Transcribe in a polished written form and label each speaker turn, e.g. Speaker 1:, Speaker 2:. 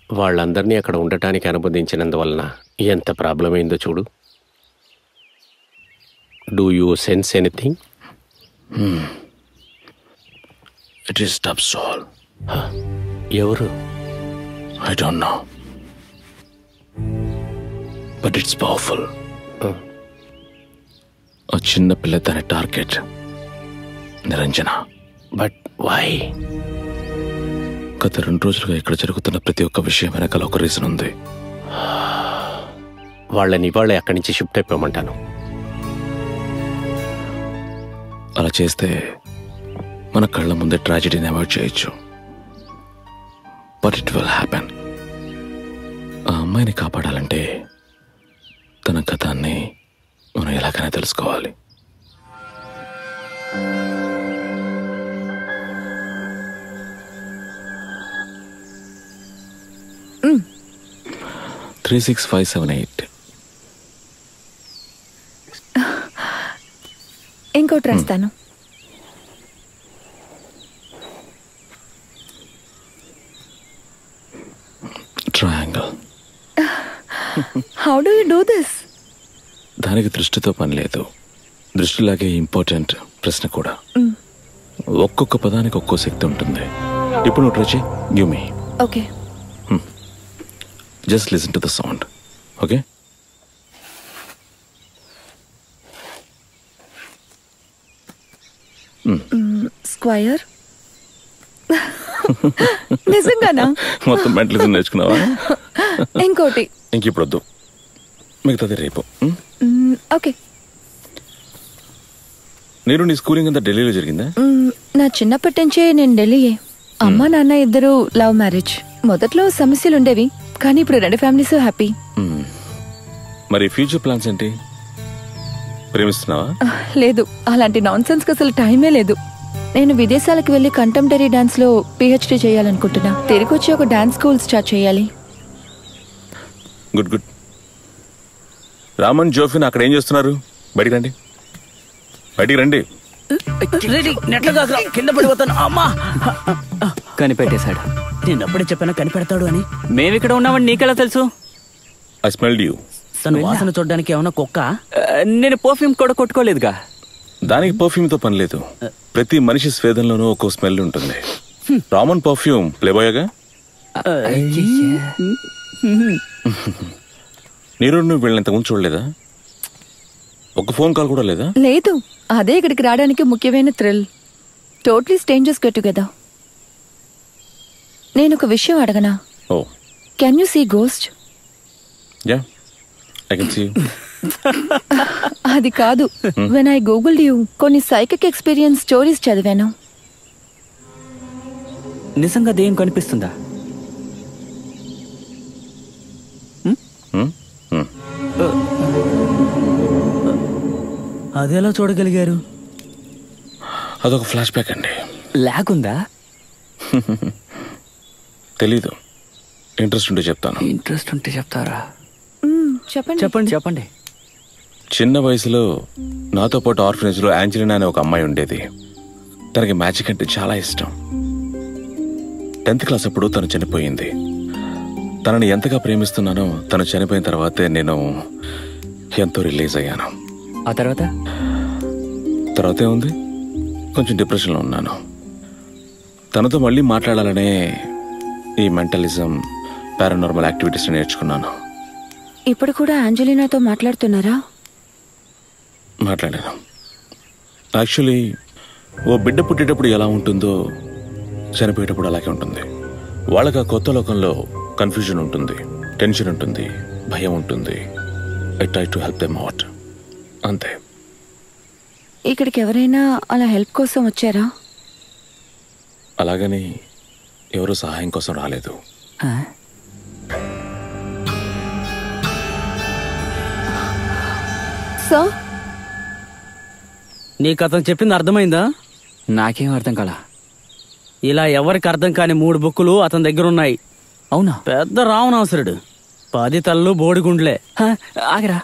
Speaker 1: వాళ్ళందరినీ అక్కడ ఉండటానికి అనుమతించినందువలన ఎంత ప్రాబ్లం అయిందో చూడు. Do you sense anything?
Speaker 2: It is tough soul.
Speaker 1: ఎవరు?
Speaker 2: I don't know, but it's powerful. ఆ చిన్న పిల్ల తన టార్గెట్ నిరంజన.
Speaker 1: But why?
Speaker 2: గత 2 రోజులుగా ఇక్కడ జరుగుతున్న ప్రతి ఒక్క విషయం వెనకాల ఒక రీజన్ ఉంది.
Speaker 1: వాళ్ళని ఇవాళ అక్కడి నుంచి షిఫ్ట్ అయిపోమంటాను.
Speaker 2: అలా చేస్తే మన కళ్ళ ముందే ట్రాజెడీని అవాయిడ్ చేయొచ్చు. But it will happen. ఆ అమ్మాయిని కాపాడాలంటే తన గతాన్ని మనం ఎలాగైనా తెలుసుకోవాలి.
Speaker 3: Mm.
Speaker 2: 36578.
Speaker 3: ఇంకోటి రాస్తాను.
Speaker 2: Triangle.
Speaker 3: How do you do this?
Speaker 2: దానికి దృష్టితో పని లేదు. దృష్టిలాగే ఇంపార్టెంట్ ప్రశ్న కూడా. ఒక్కొక్క పదానికి ఒక్కో శక్తి ఉంటుంది. ఇప్పుడు నువ్వు ట్రై చేయి. Give me.
Speaker 3: Okay.
Speaker 2: Just listen to the sound, okay?
Speaker 3: Square. నిజంగానా?
Speaker 2: మొత్తం మెంటలిజం నేర్చుకున్నావా?
Speaker 3: ఇంకోటి.
Speaker 2: ఇంక ఇప్పుడు వద్దు, మిగతాది రేపు.
Speaker 3: ఓకే.
Speaker 2: నేను నీ స్కూలింగ్ అంతా ఢిల్లీలో జరిగిందా?
Speaker 3: నా చిన్నప్పటి నుంచే నేను ఢిల్లీయే. అమ్మ నాన్న ఇద్దరు లవ్ మ్యారేజ్. మొదట్లో సమస్యలు ఉండేవి, కానీ ఇప్పుడు 2 ఫ్యామిలీస్ హ్యాపీ.
Speaker 2: మరి ఫ్యూచర్ ప్లాన్స్ ఏంటి? ప్రేమిస్తున్నావా?
Speaker 3: లేదు, అలాంటి నాన్ సెన్స్ కి అసలు టైమే లేదు. నేను విదేశాలకు వెళ్లి కంటెంపరీ డాన్స్ లో PhD చేయాలనుకుంటున్నా. తిరిగి వచ్చి ఒక డాన్స్ స్కూల్ స్టార్ట్ చేయాలి.
Speaker 2: Good good. రామన్, జోఫిన్ అక్కడ ఏం చేస్తున్నారు? బయటికి రండి, బయటికి రండి.
Speaker 4: కింద పడిపోతాను. అమ్మా,
Speaker 5: కనిపెట్టేశాడు.
Speaker 4: నేను అప్పుడే చెప్పాను కనిపెడతాడు అని.
Speaker 5: మేమిక్కడ ఉన్నామని నీకెలా తెలుసు?
Speaker 2: I smelled you.
Speaker 4: తను వాసన చూడడానికి ఏమన్నా కుక్క?
Speaker 5: నేను పర్ఫ్యూమ్ కూడా కొట్టుకోలేదుగా.
Speaker 2: దానికి పర్ఫ్యూమ్ తో పని లేదు. ప్రతి మనిషి స్వేదంలోనూ ఒక్కో స్మెల్ ఉంటుంది. రామన్ పర్ఫ్యూమ్ ప్లేబాయ్గా. నీరు నువ్వు వీళ్ళని ఇంతకుముందు చూడలేదా? ఒక ఫోన్ కాల్ కూడా లేదా?
Speaker 3: లేదు, అదే ఇక్కడికి రావడానికి ముఖ్యమైన thrill. Totally strangers get together. నేను ఒక విషయం అడగనా?
Speaker 2: Oh,
Speaker 3: can you see ghost?
Speaker 2: Yeah, I can see.
Speaker 3: అది కాదు, వెన్ ఐ గూగుల్డ్ యూ కొన్ని సైకిక్ ఎక్స్పీరియన్స్ స్టోరీస్ చదివాను.
Speaker 5: నిజంగా దెయ్యం కనిపిస్తుందా?
Speaker 4: అదేలా చూడగలిగారు?
Speaker 2: అదొక ఫ్లాష్ బ్యాక్ అండి.
Speaker 5: లాగ్ ఉందా?
Speaker 2: తెలీదు. ఇంట్రెస్ట్ ఉంటే చెప్తాను.
Speaker 5: ఇంట్రెస్ట్ ఉంటే చెప్తారా?
Speaker 3: చెప్పండి
Speaker 5: చెప్పండి చెప్పండి.
Speaker 2: చిన్న వయసులో నాతో పాటు ఆర్ఫనేజ్లో యాంజలినా అనే ఒక అమ్మాయి ఉండేది. తనకి మ్యాజిక్ అంటే చాలా ఇష్టం. 10th క్లాస్ అప్పుడు తను చనిపోయింది. తనని ఎంతగా ప్రేమిస్తున్నానో తను చనిపోయిన తర్వాతే నేను ఎంతో రిలీజ్ అయ్యాను.
Speaker 5: ఆ
Speaker 2: తర్వాతే ఉంది, కొంచెం డిప్రెషన్లో ఉన్నాను. తనతో మళ్ళీ మాట్లాడాలనే ఈ మెంటలిజం, పారానార్మల్ యాక్టివిటీస్ నేర్చుకున్నాను.
Speaker 3: ఇప్పుడు కూడా ఆంజలినాతో మాట్లాడుతున్నారా?
Speaker 2: మాట్లాడాను. యాక్చువల్లీ ఓ బిడ్డ పుట్టేటప్పుడు ఎలా ఉంటుందో చనిపోయేటప్పుడు అలాగే ఉంటుంది. వాళ్ళకి ఆ కొత్త లోకంలో కన్ఫ్యూజన్ ఉంటుంది, టెన్షన్ ఉంటుంది, భయం ఉంటుంది. I try to help them out, అంతే.
Speaker 3: ఇక్కడికి ఎవరైనా అలా హెల్ప్ కోసం వచ్చారా?
Speaker 2: అలాగని ఎవరు సహాయం కోసం రాలేదు.
Speaker 3: సార్,
Speaker 4: నీకు అతను చెప్పింది అర్థమైందా?
Speaker 5: నాకేం అర్థం కాలా.
Speaker 4: ఇలా ఎవరికి అర్థం కాని 3 బుక్కులు అతని దగ్గర ఉన్నాయి.
Speaker 5: అవునా?
Speaker 4: పెద్ద రావణాసురుడు, 10 తలలు బోడిగుండ్లే.
Speaker 5: ఆగరా,